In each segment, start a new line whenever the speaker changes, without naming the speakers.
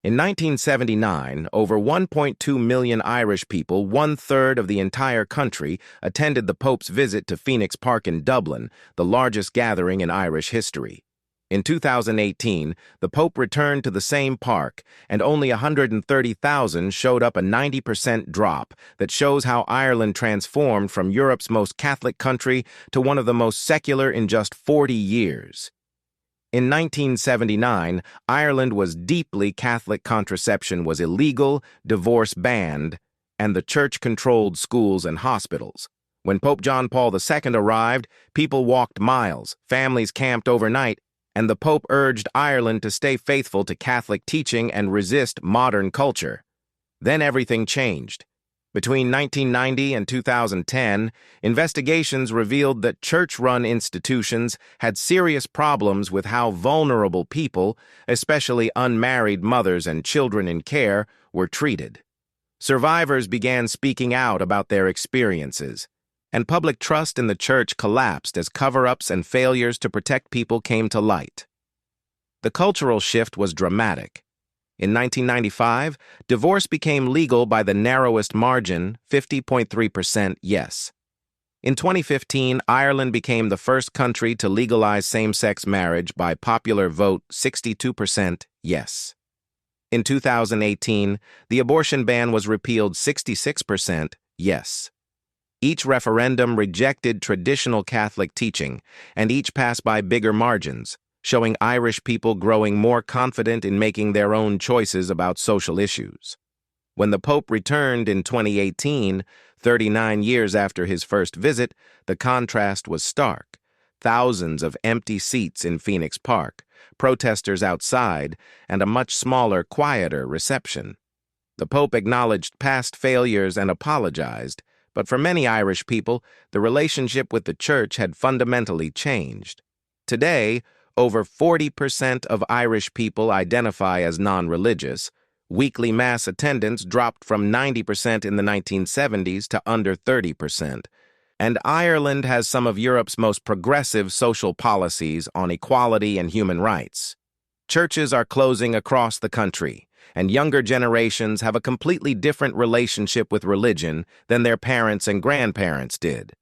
In 1979, over 1.2 million Irish people, one-third of the entire country, attended the Pope's visit to Phoenix Park in Dublin, the largest gathering in Irish history. In 2018, the Pope returned to the same park, and only 130,000 showed up, a 90% drop that shows how Ireland transformed from Europe's most Catholic country to one of the most secular in just 40 years. In 1979, Ireland was deeply Catholic. Contraception was illegal, divorce banned, and the church controlled schools and hospitals. When Pope John Paul II arrived, people walked miles, families camped overnight, and the Pope urged Ireland to stay faithful to Catholic teaching and resist modern culture. Then everything changed. Between 1990 and 2010, investigations revealed that church-run institutions had serious problems with how vulnerable people, especially unmarried mothers and children in care, were treated. Survivors began speaking out about their experiences, and public trust in the church collapsed as cover-ups and failures to protect people came to light. The cultural shift was dramatic. In 1995, divorce became legal by the narrowest margin, 50.3% yes. In 2015, Ireland became the first country to legalize same-sex marriage by popular vote, 62% yes. In 2018, the abortion ban was repealed, 66% yes. Each referendum rejected traditional Catholic teaching, and each passed by bigger margins, showing Irish people growing more confident in making their own choices about social issues. When the Pope returned in 2018, 39 years after his first visit, the contrast was stark. Thousands of empty seats in Phoenix Park, protesters outside, and a much smaller, quieter reception. The Pope acknowledged past failures and apologized, but for many Irish people, the relationship with the church had fundamentally changed. Today, over 40% of Irish people identify as non-religious. Weekly mass attendance dropped from 90% in the 1970s to under 30%. And Ireland has some of Europe's most progressive social policies on equality and human rights. Churches are closing across the country, and younger generations have a completely different relationship with religion than their parents and grandparents did.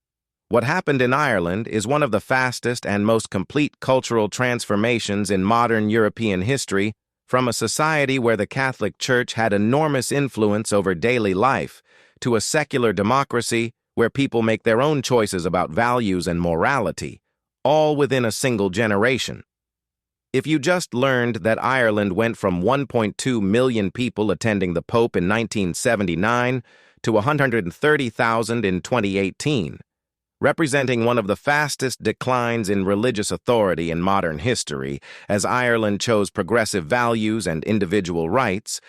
What happened in Ireland is one of the fastest and most complete cultural transformations in modern European history, from a society where the Catholic Church had enormous influence over daily life to a secular democracy where people make their own choices about values and morality, all within a single generation. If you just learned that Ireland went from 1.2 million people attending the Pope in 1979 to 130,000 in 2018, representing one of the fastest declines in religious authority in modern history, as Ireland chose progressive values and individual rights,